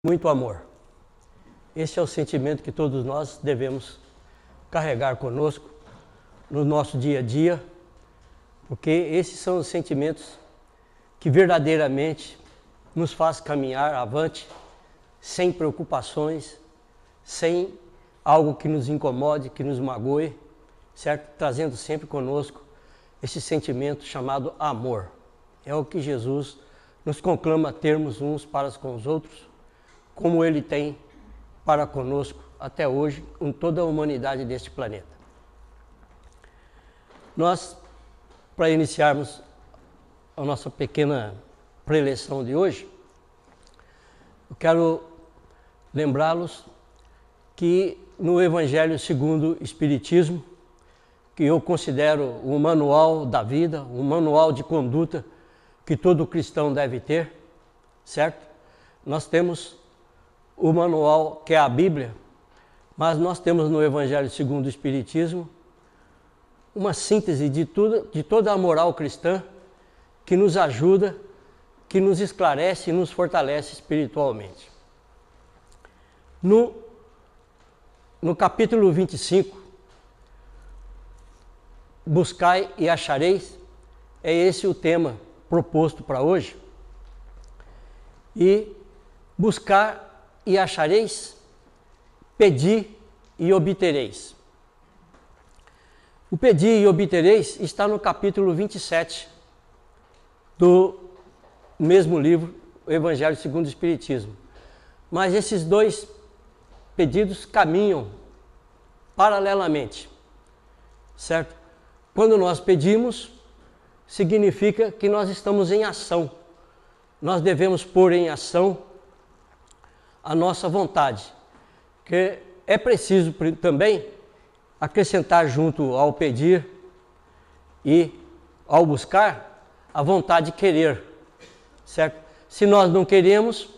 muito amor. Esse é o sentimento que todos nós devemos carregar conosco no nosso dia a dia, porque esses são os sentimentos que verdadeiramente nos faz caminhar avante, sem preocupações, sem algo que nos incomode, que nos magoe, certo? Trazendo sempre conosco esse sentimento chamado amor. É o que Jesus nos conclama termos uns para com os outros, como Ele tem para conosco até hoje, com toda a humanidade deste planeta. Nós, para iniciarmos a nossa pequena preleção de hoje, eu quero lembrá-los que no Evangelho segundo o Espiritismo, que eu considero o manual da vida, o manual de conduta que todo cristão deve ter, certo? Nós temos o manual que é a Bíblia, mas nós temos no Evangelho segundo o Espiritismo uma síntese de toda a moral cristã que nos ajuda, que nos esclarece e nos fortalece espiritualmente. No capítulo 25, buscai e achareis, é esse o tema proposto para hoje. E buscar e achareis, pedi e obtereis. O pedir e obtereis está no capítulo 27 do mesmo livro, o Evangelho segundo o Espiritismo. Mas esses dois pedidos caminham paralelamente, certo? Quando nós pedimos, significa que nós estamos em ação. Nós devemos pôr em ação a nossa vontade, que é preciso também acrescentar junto ao pedir e ao buscar a vontade de querer, certo? Se nós não queremos,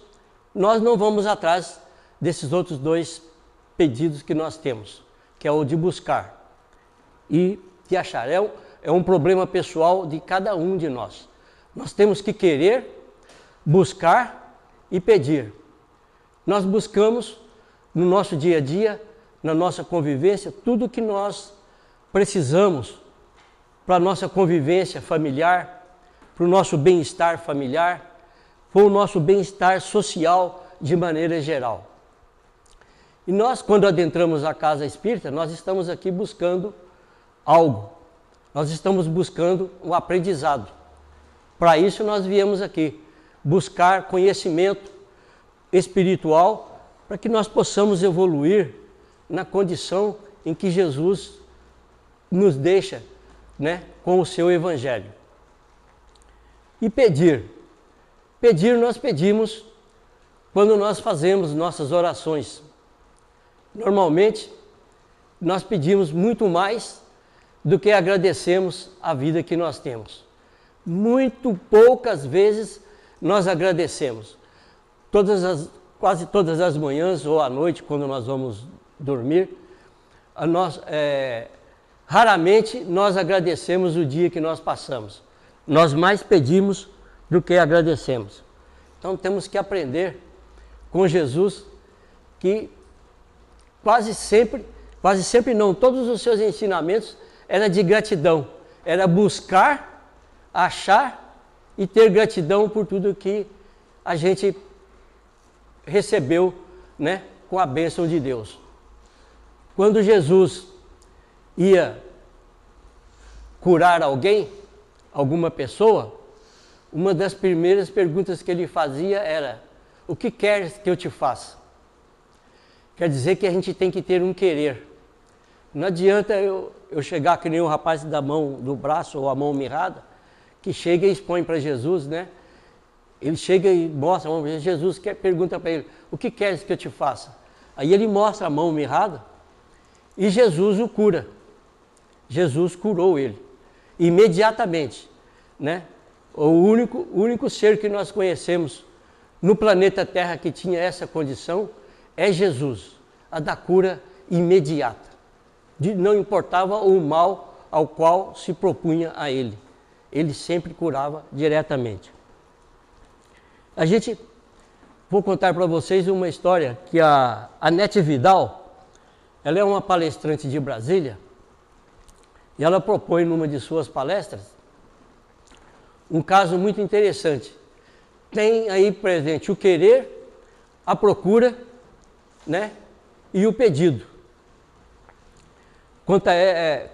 nós não vamos atrás desses outros dois pedidos que nós temos, que é o de buscar e de achar. É um problema pessoal de cada um de nós. Nós temos que querer, buscar e pedir. Nós buscamos no nosso dia a dia, na nossa convivência, tudo o que nós precisamos para a nossa convivência familiar, para o nosso bem-estar familiar, para o nosso bem-estar social de maneira geral. E nós, quando adentramos a casa espírita, nós estamos aqui buscando algo. Nós estamos buscando o aprendizado. Para isso nós viemos aqui, buscar conhecimento espiritual para que nós possamos evoluir na condição em que Jesus nos deixa, né, com o seu Evangelho. E pedir. Pedir nós pedimos quando nós fazemos nossas orações. Normalmente, nós pedimos muito mais do que agradecemos a vida que nós temos. Muito poucas vezes nós agradecemos. Quase todas as manhãs ou à noite, quando nós vamos dormir, raramente nós agradecemos o dia que nós passamos. Nós mais pedimos do que agradecemos. Então temos que aprender com Jesus que quase sempre não, todos os seus ensinamentos era de gratidão, era buscar, achar e ter gratidão por tudo que a gente recebeu, né, com a bênção de Deus. Quando Jesus ia curar alguém, alguma pessoa, uma das primeiras perguntas que ele fazia era: o que queres que eu te faça? Quer dizer que a gente tem que ter um querer. Não adianta eu chegar que nem o rapaz da mão, do braço ou a mão mirrada, que chega e expõe para Jesus, né? Ele chega e mostra, Jesus pergunta para ele: o que queres que eu te faça? Aí ele mostra a mão mirrada e Jesus o cura. Jesus curou ele imediatamente, né? O único ser que nós conhecemos no planeta Terra que tinha essa condição é Jesus, a da cura imediata. Não importava o mal ao qual se propunha a ele. Ele sempre curava diretamente. A gente vou contar para vocês uma história que a Nete Vidal, ela é uma palestrante de Brasília, e ela propõe numa de suas palestras um caso muito interessante. Tem aí presente o querer, a procura, né, e o pedido.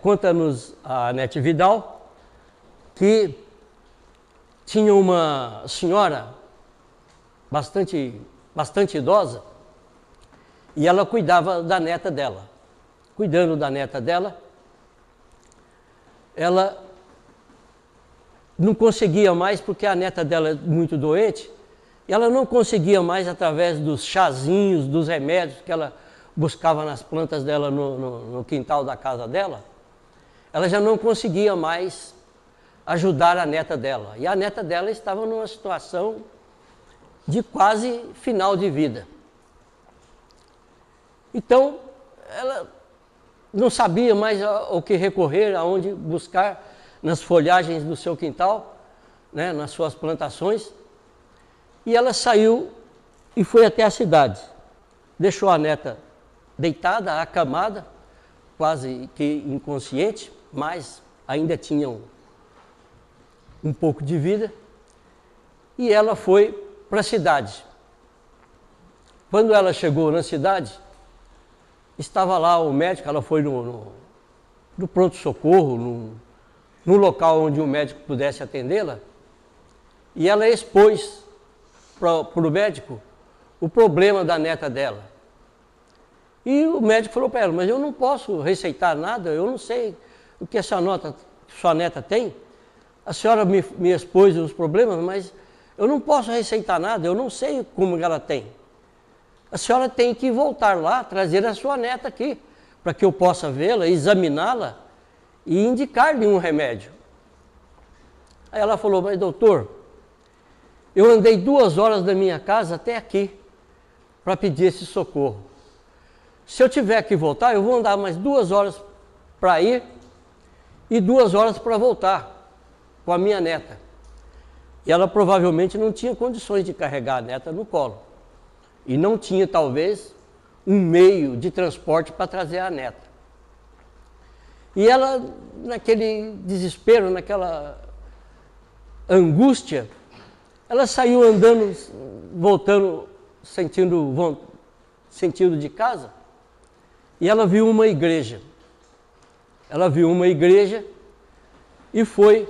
Conta-nos a Nete Vidal que tinha uma senhora bastante idosa e ela cuidava da neta dela. Cuidando da neta dela, ela não conseguia mais, porque a neta dela é muito doente, e ela não conseguia mais, através dos chazinhos, dos remédios que ela buscava nas plantas dela no quintal da casa dela, ela já não conseguia mais ajudar a neta dela. E a neta dela estava numa situação de quase final de vida. Então, ela não sabia mais ao que recorrer, aonde buscar nas folhagens do seu quintal, né, nas suas plantações, e ela saiu e foi até a cidade. Deixou a neta deitada, acamada, quase que inconsciente, mas ainda tinha um pouco de vida, e ela foi para a cidade. Quando ela chegou na cidade, estava lá o médico, ela foi no pronto-socorro, no local onde o médico pudesse atendê-la, e ela expôs para o médico o problema da neta dela. E o médico falou para ela: mas eu não posso receitar nada, eu não sei o que sua neta tem. A senhora me expôs os problemas, mas eu não posso receitar nada, eu não sei como ela tem. A senhora tem que voltar lá, trazer a sua neta aqui, para que eu possa vê-la, examiná-la e indicar-lhe um remédio. Aí ela falou: mas doutor, eu andei 2 horas da minha casa até aqui para pedir esse socorro. Se eu tiver que voltar, eu vou andar mais 2 horas para ir e 2 horas para voltar com a minha neta. E ela provavelmente não tinha condições de carregar a neta no colo. E não tinha, talvez, um meio de transporte para trazer a neta. E ela, naquele desespero, naquela angústia, ela saiu andando, voltando, sentindo de casa, e ela viu uma igreja. Ela viu uma igreja e foi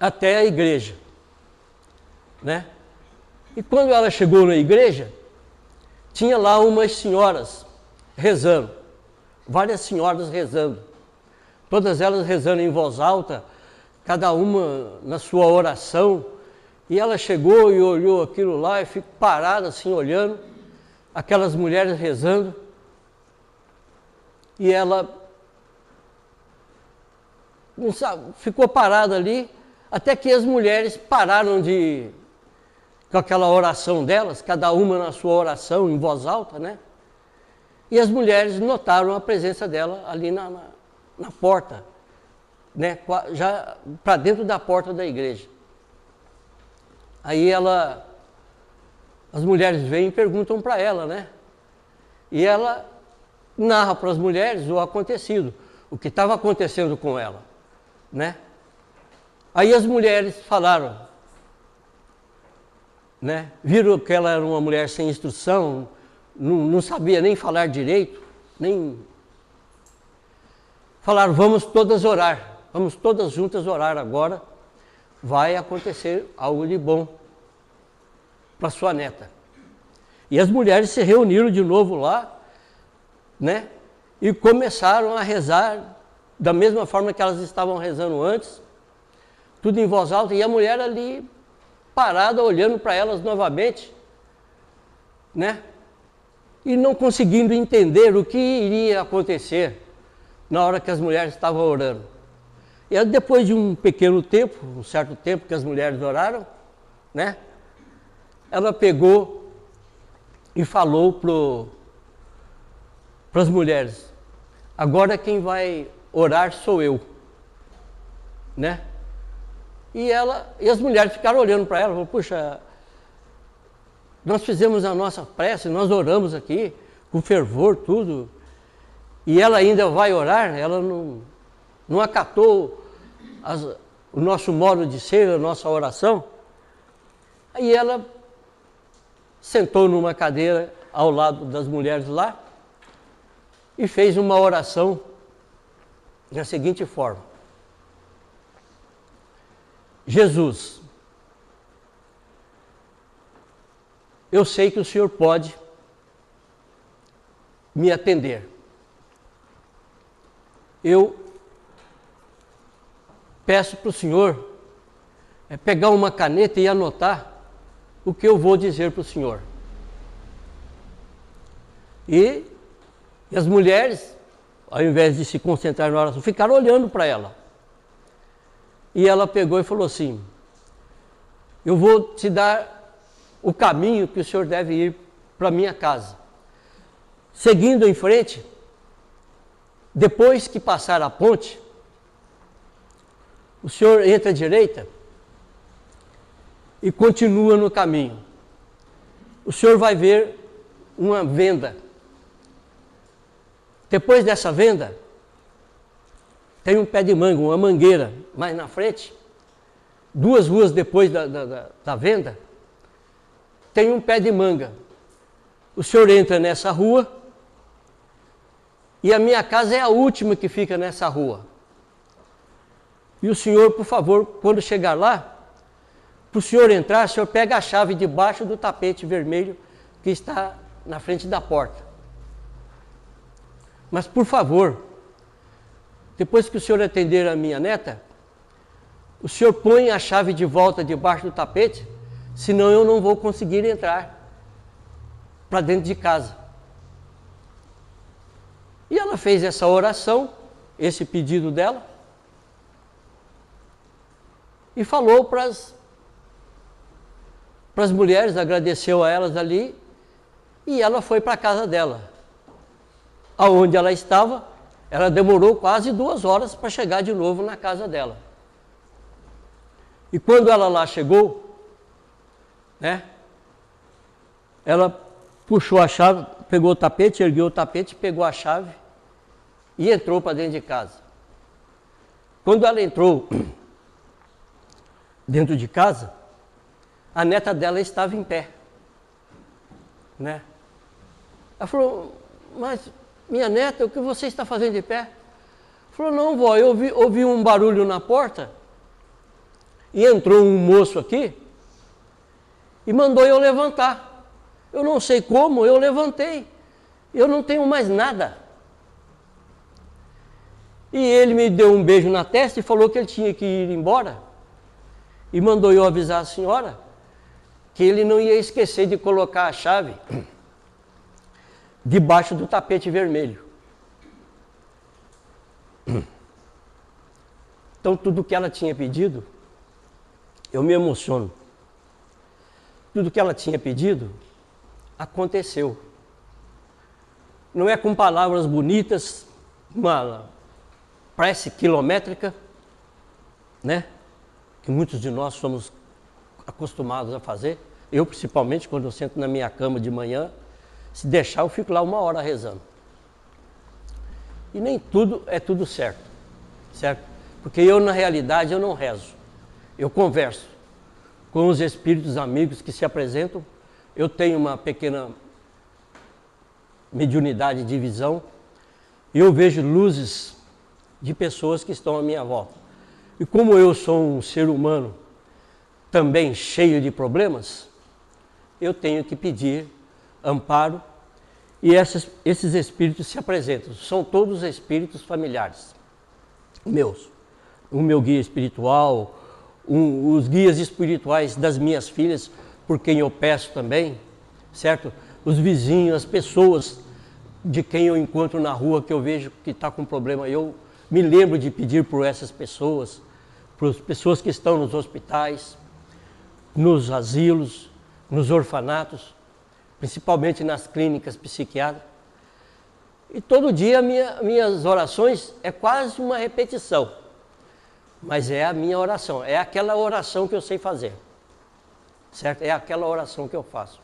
até a igreja, né? E quando ela chegou na igreja, tinha lá umas senhoras rezando, várias senhoras rezando, todas elas rezando em voz alta, cada uma na sua oração. E ela chegou e olhou aquilo lá e ficou parada assim, olhando aquelas mulheres rezando. E ela não sabe, ficou parada ali, até que as mulheres pararam com aquela oração delas, cada uma na sua oração, em voz alta, né? E as mulheres notaram a presença dela ali na porta, né? Já para dentro da porta da igreja. Aí as mulheres vêm e perguntam para ela, né? E ela narra para as mulheres o acontecido, o que estava acontecendo com ela, né? Aí as mulheres falaram, né? Viram que ela era uma mulher sem instrução, não sabia nem falar direito, nem... Falaram: vamos todas orar, vamos todas juntas orar agora, vai acontecer algo de bom para sua neta. E as mulheres se reuniram de novo lá, né? E começaram a rezar da mesma forma que elas estavam rezando antes, tudo em voz alta, e a mulher ali parada, olhando para elas novamente, né? E não conseguindo entender o que iria acontecer na hora que as mulheres estavam orando. E aí, depois de um pequeno tempo, um certo tempo que as mulheres oraram, né? Ela pegou e falou para as mulheres: agora quem vai orar sou eu, né? E as mulheres ficaram olhando para ela, falaram: puxa, nós fizemos a nossa prece, nós oramos aqui, com fervor, tudo, e ela ainda vai orar, ela não acatou o nosso modo de ser, a nossa oração. Aí ela sentou numa cadeira ao lado das mulheres lá e fez uma oração da seguinte forma: Jesus, eu sei que o Senhor pode me atender. Eu peço para o Senhor pegar uma caneta e anotar o que eu vou dizer para o Senhor. E as mulheres, ao invés de se concentrar na oração, ficaram olhando para ela. E ela pegou e falou assim: eu vou te dar o caminho que o Senhor deve ir para a minha casa. Seguindo em frente, depois que passar a ponte, o Senhor entra à direita e continua no caminho. O Senhor vai ver uma venda. Depois dessa venda, tem um pé de manga, uma mangueira mais na frente. 2 ruas depois da venda, tem um pé de manga. O senhor entra nessa rua e a minha casa é a última que fica nessa rua. E o senhor, por favor, quando chegar lá, para o senhor entrar, o senhor pega a chave debaixo do tapete vermelho que está na frente da porta. Mas, por favor, depois que o senhor atender a minha neta, o senhor põe a chave de volta debaixo do tapete, senão eu não vou conseguir entrar para dentro de casa. E ela fez essa oração, esse pedido dela, e falou para as mulheres, agradeceu a elas ali, e ela foi para a casa dela. Aonde ela estava, ela demorou quase 2 horas para chegar de novo na casa dela. E quando ela lá chegou, ela puxou a chave, pegou o tapete, ergueu o tapete, pegou a chave e entrou para dentro de casa. Quando ela entrou dentro de casa, a neta dela estava em pé. Ela falou: mas minha neta, o que você está fazendo de pé? Falou: não, vó, eu ouvi um barulho na porta e entrou um moço aqui e mandou eu levantar. Eu não sei como, eu levantei. Eu não tenho mais nada. E ele me deu um beijo na testa e falou que ele tinha que ir embora. E mandou eu avisar a senhora que ele não ia esquecer de colocar a chave debaixo do tapete vermelho. Então, tudo que ela tinha pedido, eu me emociono. Tudo que ela tinha pedido, aconteceu. Não é com palavras bonitas, uma prece quilométrica, que muitos de nós somos acostumados a fazer. Eu, principalmente, quando eu sento na minha cama de manhã, se deixar, eu fico lá 1 hora rezando. E nem tudo é tudo certo? Porque eu, na realidade, eu não rezo. Eu converso com os espíritos amigos que se apresentam. Eu tenho uma pequena mediunidade de visão e eu vejo luzes de pessoas que estão à minha volta. E como eu sou um ser humano também cheio de problemas, eu tenho que pedir amparo, e esses espíritos se apresentam. São todos espíritos familiares meus. O meu guia espiritual, os guias espirituais das minhas filhas, por quem eu peço também, certo? Os vizinhos, as pessoas de quem eu encontro na rua, que eu vejo que está com problema, eu me lembro de pedir por essas pessoas, para as pessoas que estão nos hospitais, nos asilos, nos orfanatos, principalmente nas clínicas psiquiátricas. E todo dia minhas orações é quase uma repetição, mas é a minha oração, é aquela oração que eu sei fazer, certo? É aquela oração que eu faço.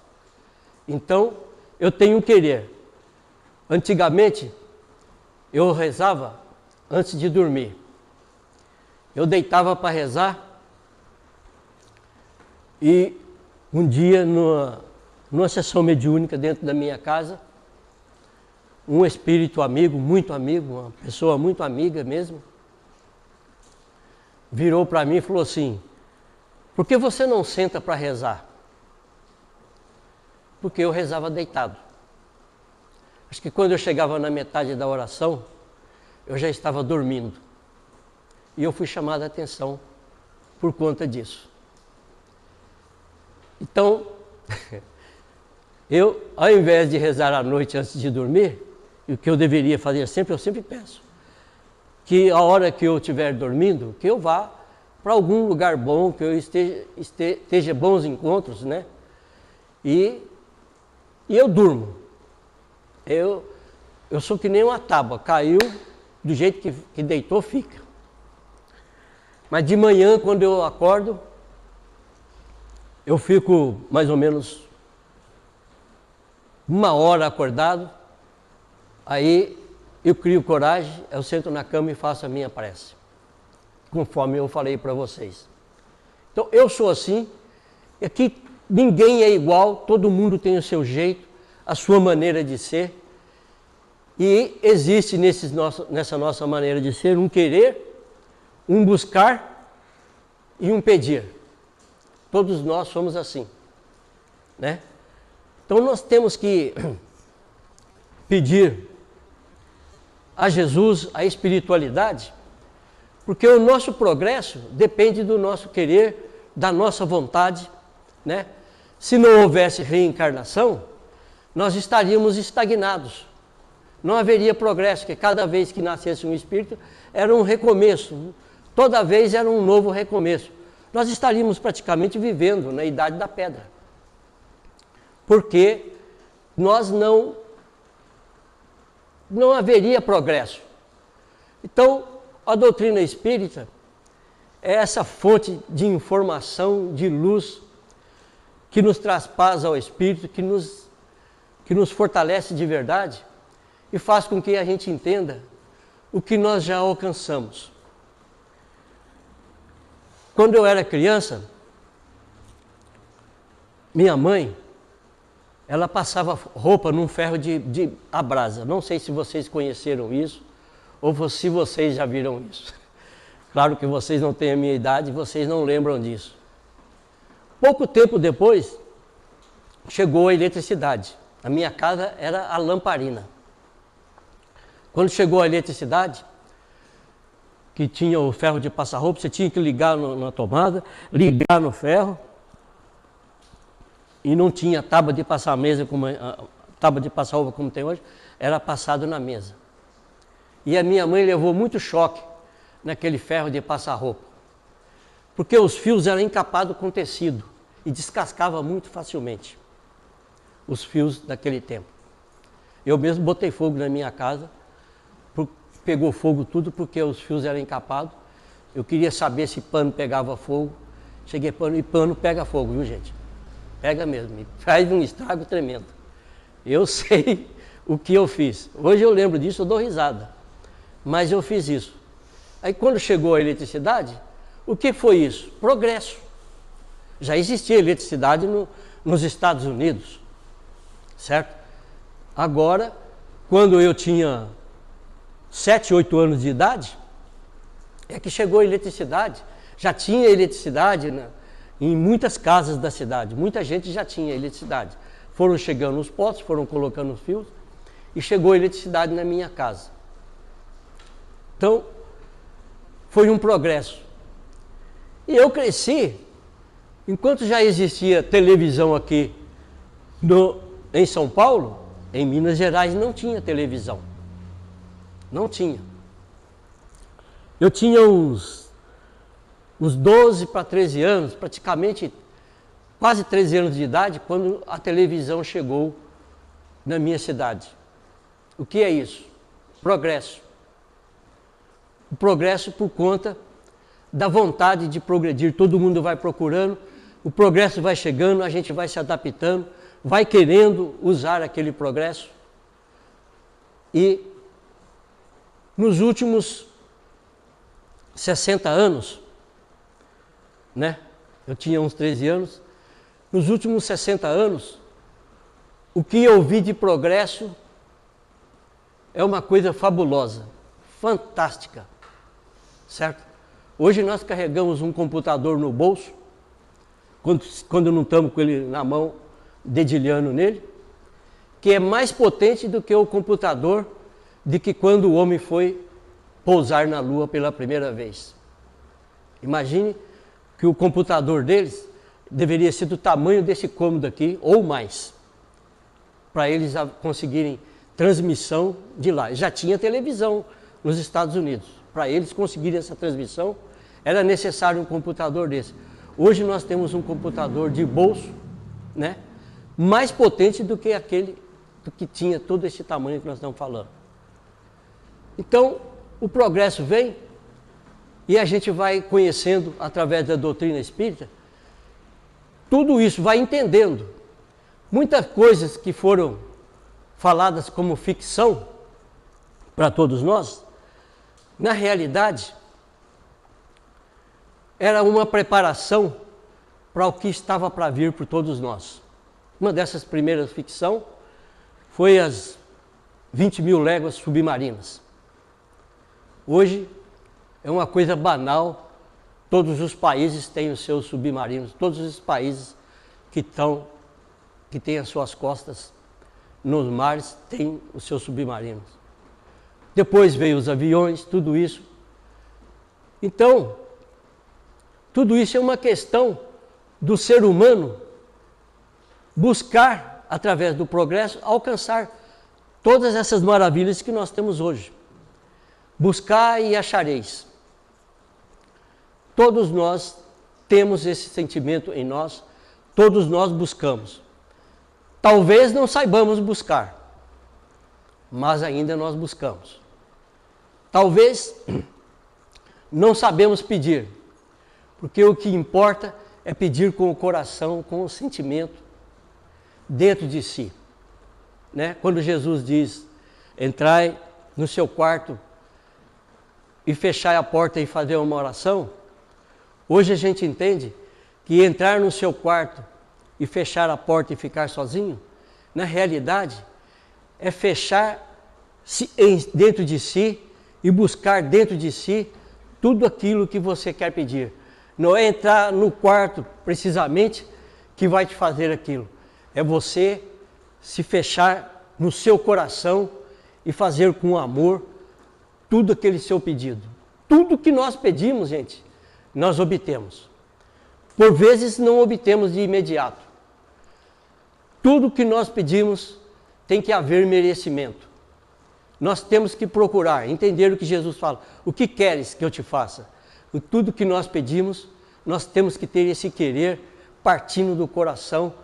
Então, eu tenho um querer. Antigamente, eu rezava antes de dormir. Eu deitava para rezar e um dia, numa sessão mediúnica dentro da minha casa, um espírito amigo, muito amigo, uma pessoa muito amiga mesmo, virou para mim e falou assim: por que você não senta para rezar? Porque eu rezava deitado. Acho que quando eu chegava na metade da oração, eu já estava dormindo. E eu fui chamado a atenção por conta disso. Então, eu, ao invés de rezar à noite antes de dormir, e o que eu deveria fazer sempre, eu sempre peço, que a hora que eu estiver dormindo, que eu vá para algum lugar bom, que eu esteja bons encontros, né? E eu durmo. Eu sou que nem uma tábua, caiu, do jeito que deitou, fica. Mas de manhã, quando eu acordo, eu fico mais ou menos 1 hora acordado, aí eu crio coragem, eu sento na cama e faço a minha prece, conforme eu falei para vocês. Então, eu sou assim, e aqui ninguém é igual, todo mundo tem o seu jeito, a sua maneira de ser, e existe nessa nossa maneira de ser um querer, um buscar e um pedir. Todos nós somos assim, né? Então nós temos que pedir a Jesus a espiritualidade, porque o nosso progresso depende do nosso querer, da nossa vontade, né? Se não houvesse reencarnação, nós estaríamos estagnados. Não haveria progresso, porque cada vez que nascesse um espírito era um recomeço, toda vez era um novo recomeço. Nós estaríamos praticamente vivendo na idade da pedra, porque nós não haveria progresso. Então, a doutrina espírita é essa fonte de informação, de luz, que nos traz paz ao espírito, que nos fortalece de verdade e faz com que a gente entenda o que nós já alcançamos. Quando eu era criança, minha mãe, ela passava roupa num ferro de a brasa. Não sei se vocês conheceram isso, ou se vocês já viram isso. Claro que vocês não têm a minha idade, vocês não lembram disso. Pouco tempo depois, chegou a eletricidade. A minha casa era a lamparina. Quando chegou a eletricidade, que tinha o ferro de passar roupa, você tinha que ligar na tomada, ligar no ferro, e não tinha tábua de passar mesa, tábua de passar roupa como tem hoje, era passado na mesa. E a minha mãe levou muito choque naquele ferro de passar roupa, porque os fios eram encapados com tecido e descascava muito facilmente os fios daquele tempo. Eu mesmo botei fogo na minha casa, pegou fogo tudo porque os fios eram encapados. Eu queria saber se pano pegava fogo. Cheguei pano e pano pega fogo, viu, gente? Pega mesmo, e faz um estrago tremendo. Eu sei o que eu fiz. Hoje eu lembro disso, eu dou risada. Mas eu fiz isso. Aí quando chegou a eletricidade, o que foi isso? Progresso. Já existia eletricidade nos Estados Unidos, certo? Agora, quando eu tinha 7, 8 anos de idade, é que chegou a eletricidade. Já tinha eletricidade em muitas casas da cidade, muita gente já tinha eletricidade. Foram chegando os postos, foram colocando os fios e chegou a eletricidade na minha casa. Então, foi um progresso. E eu cresci, enquanto já existia televisão aqui em São Paulo, em Minas Gerais não tinha televisão. Não tinha. Eu tinha uns 12 para 13 anos, praticamente quase 13 anos de idade, quando a televisão chegou na minha cidade. O que é isso? Progresso. O progresso por conta da vontade de progredir. Todo mundo vai procurando, o progresso vai chegando, a gente vai se adaptando, vai querendo usar aquele progresso e nos últimos 60 anos, né? Eu tinha uns 13 anos, nos últimos 60 anos, o que eu vi de progresso é uma coisa fabulosa, fantástica, certo? Hoje nós carregamos um computador no bolso, quando não estamos com ele na mão, dedilhando nele, que é mais potente do que o computador de que quando o homem foi pousar na Lua pela primeira vez. Imagine que o computador deles deveria ser do tamanho desse cômodo aqui, ou mais, para eles conseguirem transmissão de lá. Já tinha televisão nos Estados Unidos. Para eles conseguirem essa transmissão, era necessário um computador desse. Hoje nós temos um computador de bolso, né, mais potente do que aquele que tinha todo esse tamanho que nós estamos falando. Então, o progresso vem e a gente vai conhecendo através da doutrina espírita, tudo isso, vai entendendo. Muitas coisas que foram faladas como ficção para todos nós, na realidade, era uma preparação para o que estava para vir por todos nós. Uma dessas primeiras ficções foi as 20 mil léguas submarinas. Hoje é uma coisa banal, todos os países têm os seus submarinos, todos os países que têm as suas costas nos mares têm os seus submarinos. Depois veio os aviões, tudo isso. Então, tudo isso é uma questão do ser humano buscar, através do progresso, alcançar todas essas maravilhas que nós temos hoje. Buscar e achareis. Todos nós temos esse sentimento em nós, todos nós buscamos. Talvez não saibamos buscar, mas ainda nós buscamos. Talvez não sabemos pedir, porque o que importa é pedir com o coração, com o sentimento dentro de si. Né? Quando Jesus diz, entrai no seu quarto e fechai a porta e fazer uma oração, hoje a gente entende que entrar no seu quarto e fechar a porta e ficar sozinho, na realidade, é fechar dentro de si e buscar dentro de si tudo aquilo que você quer pedir. Não é entrar no quarto, precisamente, que vai te fazer aquilo. É você se fechar no seu coração e fazer com amor tudo aquele seu pedido. Tudo que nós pedimos, gente, nós obtemos. Por vezes não obtemos de imediato. Tudo que nós pedimos tem que haver merecimento. Nós temos que procurar, entender o que Jesus fala. O que queres que eu te faça? Tudo que nós pedimos, nós temos que ter esse querer partindo do coração,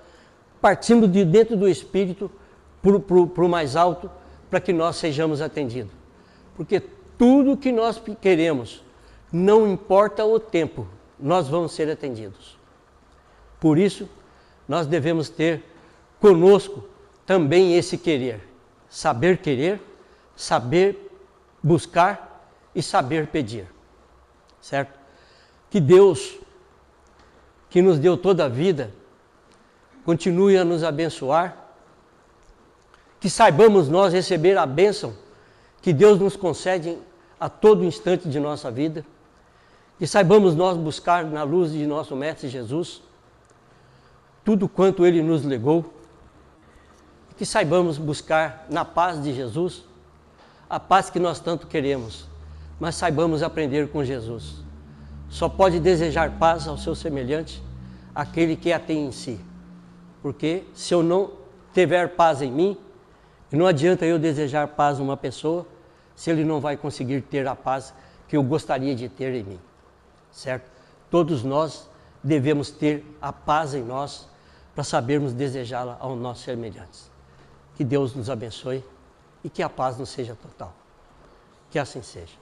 partindo de dentro do espírito para o mais alto, para que nós sejamos atendidos. Porque tudo que nós queremos, não importa o tempo, nós vamos ser atendidos. Por isso, nós devemos ter conosco também esse querer, saber buscar e saber pedir, certo? Que Deus, que nos deu toda a vida, continue a nos abençoar, que saibamos nós receber a bênção que Deus nos concede a todo instante de nossa vida, que saibamos nós buscar na luz de nosso Mestre Jesus tudo quanto Ele nos legou, que saibamos buscar na paz de Jesus a paz que nós tanto queremos, mas saibamos aprender com Jesus. Só pode desejar paz ao seu semelhante aquele que a tem em si, porque se eu não tiver paz em mim, não adianta eu desejar paz a uma pessoa se ele não vai conseguir ter a paz que eu gostaria de ter em mim, certo? Todos nós devemos ter a paz em nós para sabermos desejá-la aos nossos semelhantes. Que Deus nos abençoe e que a paz nos seja total. Que assim seja.